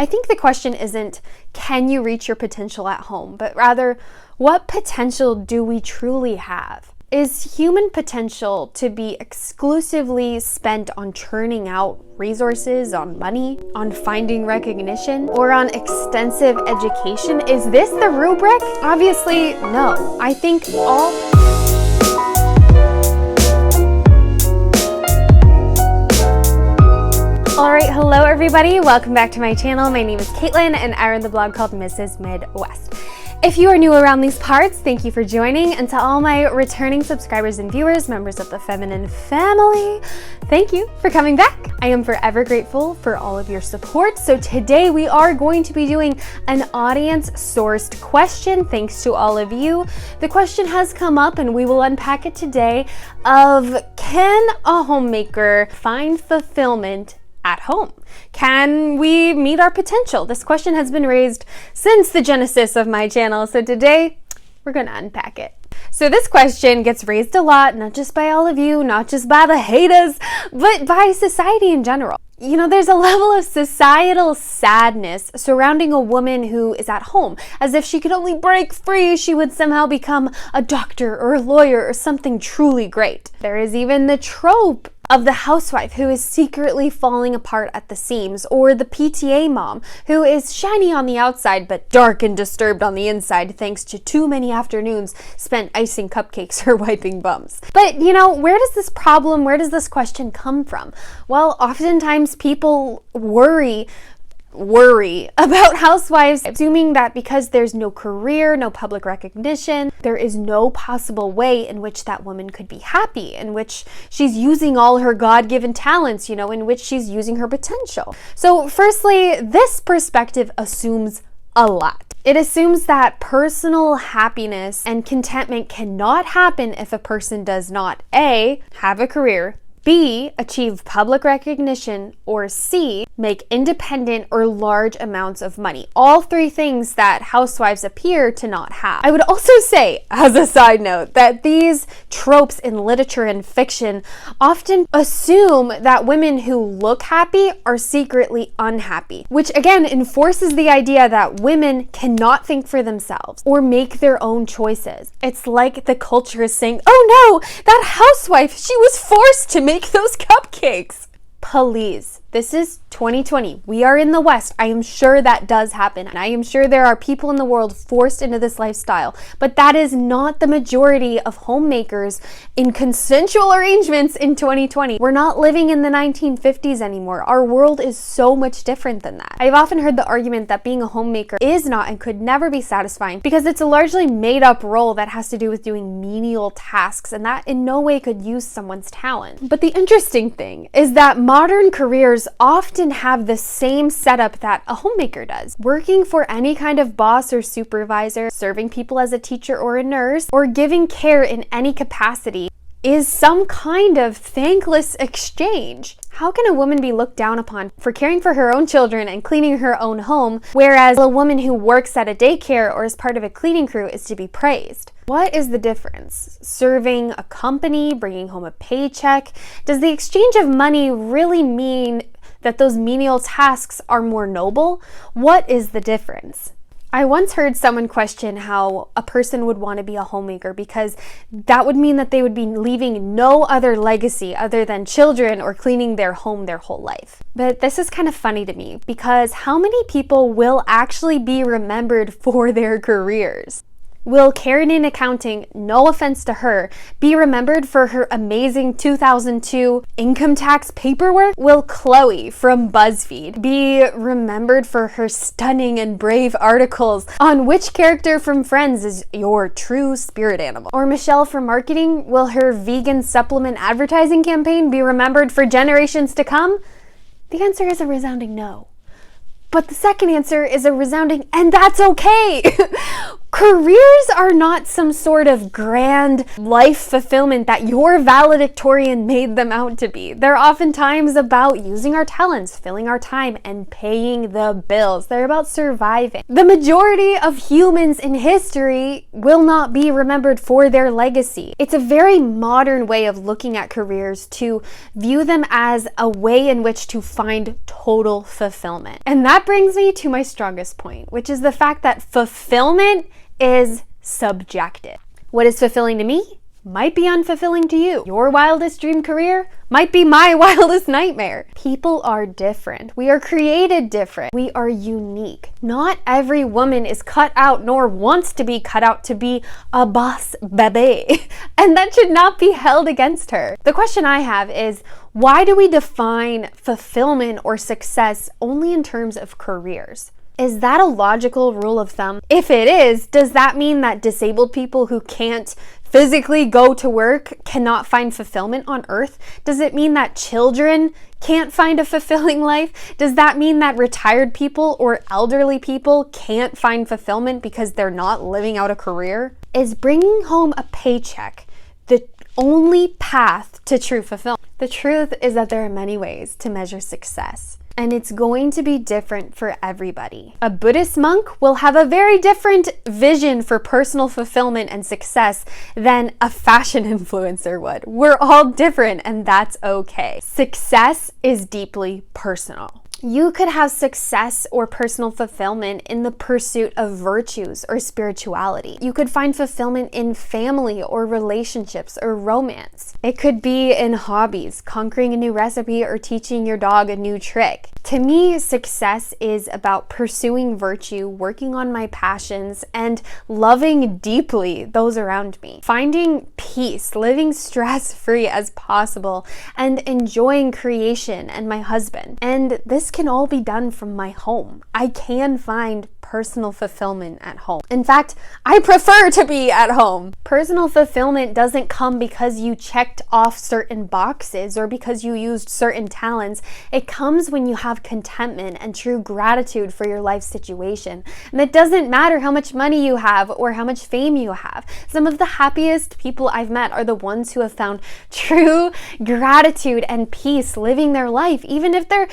I think the question isn't, can you reach your potential at home, but rather, what potential do we truly have? Is human potential to be exclusively spent on churning out resources, on money, on finding recognition, or on extensive education? Is this the rubric? Obviously, no. I think Alright, hello everybody. Welcome back to my channel. My name is Caitlin and I run the blog called Mrs. Midwest. If you are new around these parts, thank you for joining, and to all my returning subscribers and viewers, members of the feminine family, thank you for coming back. I am forever grateful for all of your support. So today we are going to be doing an audience-sourced question, thanks to all of you. The question has come up and we will unpack it today of, can a homemaker find fulfillment at home? Can we meet our potential? This question has been raised since the genesis of my channel, so today we're gonna unpack it. So this question gets raised a lot, not just by all of you, not just by the haters, but by society in general. You know, there's a level of societal sadness surrounding a woman who is at home, as if she could only break free, she would somehow become a doctor or a lawyer or something truly great. There is even the trope of the housewife who is secretly falling apart at the seams, or the PTA mom who is shiny on the outside but dark and disturbed on the inside thanks to too many afternoons spent icing cupcakes or wiping bums. But you know, where does this question come from? Well, oftentimes people worry about housewives, assuming that because there's no career, no public recognition, there is no possible way in which that woman could be happy, in which she's using all her God-given talents, you know, in which she's using her potential. So firstly, this perspective assumes a lot. It assumes that personal happiness and contentment cannot happen if a person does not A, have a career, B, achieve public recognition, or C, make independent or large amounts of money. All three things that housewives appear to not have. I would also say, as a side note, that these tropes in literature and fiction often assume that women who look happy are secretly unhappy, which again enforces the idea that women cannot think for themselves or make their own choices. It's like the culture is saying, oh no, that housewife, she was forced to make those cupcakes. Please, this is 2020. We are in the West. I am sure that does happen. And I am sure there are people in the world forced into this lifestyle. But that is not the majority of homemakers in consensual arrangements in 2020. We're not living in the 1950s anymore. Our world is so much different than that. I've often heard the argument that being a homemaker is not and could never be satisfying because it's a largely made up role that has to do with doing menial tasks, and that in no way could use someone's talent. But the interesting thing is that modern careers often have the same setup that a homemaker does. Working for any kind of boss or supervisor, serving people as a teacher or a nurse, or giving care in any capacity is some kind of thankless exchange. How can a woman be looked down upon for caring for her own children and cleaning her own home, whereas a woman who works at a daycare or is part of a cleaning crew is to be praised? What is the difference? Serving a company, bringing home a paycheck? Does the exchange of money really mean that those menial tasks are more noble? What is the difference? I once heard someone question how a person would want to be a homemaker because that would mean that they would be leaving no other legacy other than children or cleaning their home their whole life. But this is kind of funny to me because how many people will actually be remembered for their careers? Will Karen in accounting, no offense to her, be remembered for her amazing 2002 income tax paperwork? Will Chloe from BuzzFeed be remembered for her stunning and brave articles on which character from Friends is your true spirit animal? Or Michelle from marketing, will her vegan supplement advertising campaign be remembered for generations to come? The answer is a resounding no. But the second answer is a resounding, and that's okay. Careers are not some sort of grand life fulfillment that your valedictorian made them out to be. They're oftentimes about using our talents, filling our time, and paying the bills. They're about surviving. The majority of humans in history will not be remembered for their legacy. It's a very modern way of looking at careers to view them as a way in which to find total fulfillment. And that brings me to my strongest point, which is the fact that fulfillment is subjective. What is fulfilling to me might be unfulfilling to you. Your wildest dream career might be my wildest nightmare. People are different. We are created different. We are unique. Not every woman is cut out nor wants to be cut out to be a boss babe. And that should not be held against her. The question I have is, why do we define fulfillment or success only in terms of careers? Is that a logical rule of thumb? If it is, does that mean that disabled people who can't physically go to work cannot find fulfillment on earth? Does it mean that children can't find a fulfilling life? Does that mean that retired people or elderly people can't find fulfillment because they're not living out a career? Is bringing home a paycheck the only path to true fulfillment? The truth is that there are many ways to measure success, and it's going to be different for everybody. A Buddhist monk will have a very different vision for personal fulfillment and success than a fashion influencer would. We're all different, and that's okay. Success is deeply personal. You could have success or personal fulfillment in the pursuit of virtues or spirituality. You could find fulfillment in family or relationships or romance. It could be in hobbies, conquering a new recipe, or teaching your dog a new trick. To me, success is about pursuing virtue, working on my passions, and loving deeply those around me. Finding peace, living stress-free as possible, and enjoying creation and my husband. And this can all be done from my home. I can find personal fulfillment at home. In fact, I prefer to be at home. Personal fulfillment doesn't come because you checked off certain boxes or because you used certain talents. It comes when you have contentment and true gratitude for your life situation. And it doesn't matter how much money you have or how much fame you have. Some of the happiest people I've met are the ones who have found true gratitude and peace living their life, even if they're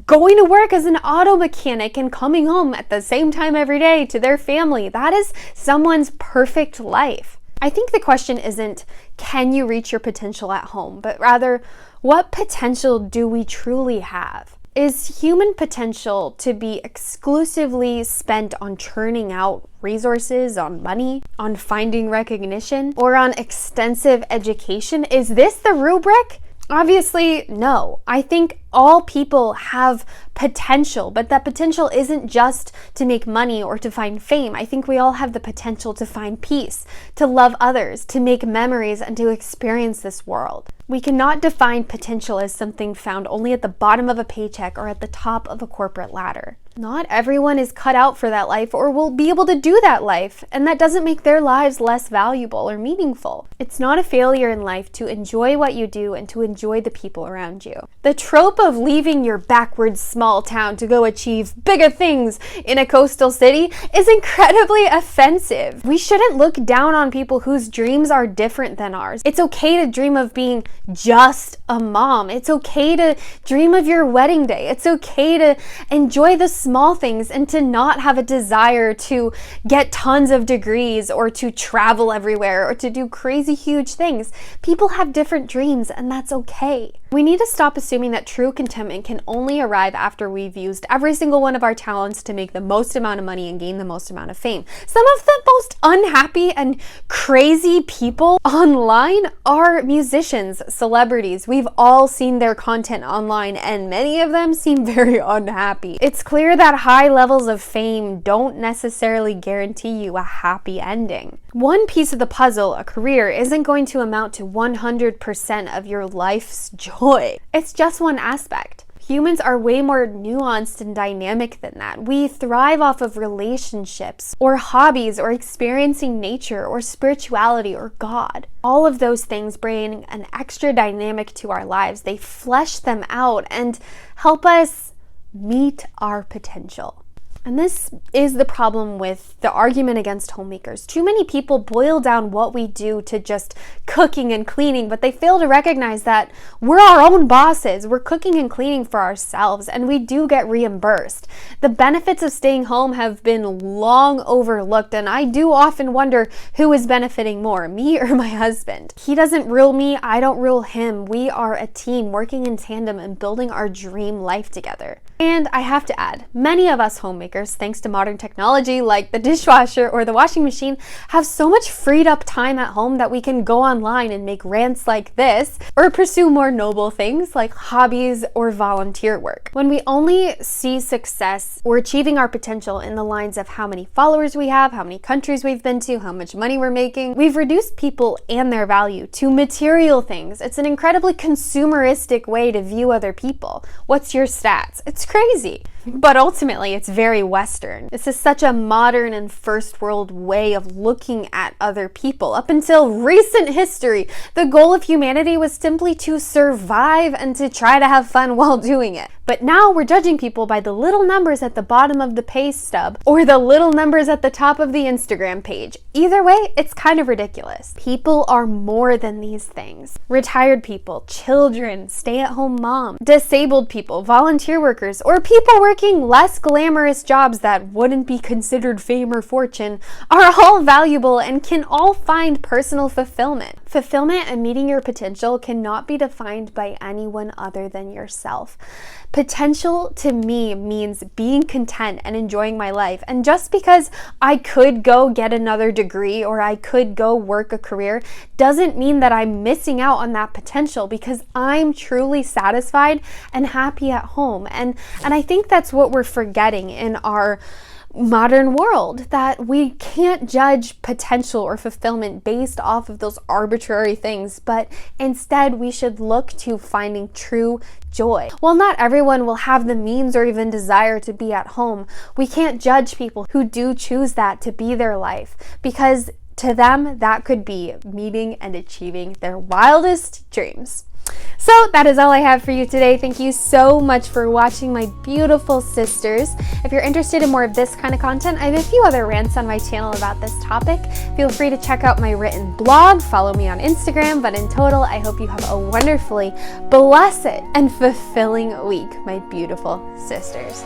going to work as an auto mechanic and coming home at the same time every day to their family. That is someone's perfect life. I think the question isn't, can you reach your potential at home, but rather, what potential do we truly have? Is human potential to be exclusively spent on churning out resources, on money, on finding recognition, or on extensive education? Is this the rubric? Obviously, no. I think all people have potential, but that potential isn't just to make money or to find fame. I think we all have the potential to find peace, to love others, to make memories, and to experience this world. We cannot define potential as something found only at the bottom of a paycheck or at the top of a corporate ladder. Not everyone is cut out for that life or will be able to do that life, and that doesn't make their lives less valuable or meaningful. It's not a failure in life to enjoy what you do and to enjoy the people around you. The trope of leaving your backwards small town to go achieve bigger things in a coastal city is incredibly offensive. We shouldn't look down on people whose dreams are different than ours. It's okay to dream of being just a mom. It's okay to dream of your wedding day. It's okay to enjoy the small things and to not have a desire to get tons of degrees or to travel everywhere or to do crazy huge things. People have different dreams, and that's okay. We need to stop assuming that true contentment can only arrive after we've used every single one of our talents to make the most amount of money and gain the most amount of fame. Some of the most unhappy and crazy people online are musicians, celebrities. We've all seen their content online, and many of them seem very unhappy. It's clear that high levels of fame don't necessarily guarantee you a happy ending. One piece of the puzzle, a career, isn't going to amount to 100% of your life's joy. It's just one aspect. Humans are way more nuanced and dynamic than that. We thrive off of relationships or hobbies or experiencing nature or spirituality or God. All of those things bring an extra dynamic to our lives. They flesh them out and help us meet our potential. And this is the problem with the argument against homemakers. Too many people boil down what we do to just cooking and cleaning, but they fail to recognize that we're our own bosses. We're cooking and cleaning for ourselves, and we do get reimbursed. The benefits of staying home have been long overlooked, and I do often wonder who is benefiting more, me or my husband. He doesn't rule me, I don't rule him. We are a team working in tandem and building our dream life together. And I have to add, many of us homemakers, thanks to modern technology like the dishwasher or the washing machine, have so much freed up time at home that we can go online and make rants like this, or pursue more noble things like hobbies or volunteer work. When we only see success or achieving our potential in the lines of how many followers we have, how many countries we've been to, how much money we're making, we've reduced people and their value to material things. It's an incredibly consumeristic way to view other people. What's your stats? It's crazy. But ultimately, it's very Western. This is such a modern and first world way of looking at other people. Up until recent history, the goal of humanity was simply to survive and to try to have fun while doing it. But now we're judging people by the little numbers at the bottom of the pay stub or the little numbers at the top of the Instagram page. Either way, it's kind of ridiculous. People are more than these things. Retired people, children, stay-at-home moms, disabled people, volunteer workers, or people working less glamorous jobs that wouldn't be considered fame or fortune are all valuable and can all find personal fulfillment. Fulfillment and meeting your potential cannot be defined by anyone other than yourself. Potential to me means being content and enjoying my life. And just because I could go get another degree or I could go work a career doesn't mean that I'm missing out on that potential, because I'm truly satisfied and happy at home. And I think that's what we're forgetting in our modern world, that we can't judge potential or fulfillment based off of those arbitrary things, but instead we should look to finding true joy. While not everyone will have the means or even desire to be at home, we can't judge people who do choose that to be their life, because to them that could be meeting and achieving their wildest dreams. So that is all I have for you today. Thank you so much for watching, my beautiful sisters. If you're interested in more of this kind of content, I have a few other rants on my channel about this topic. Feel free to check out my written blog, follow me on Instagram, but in total, I hope you have a wonderfully blessed and fulfilling week, my beautiful sisters.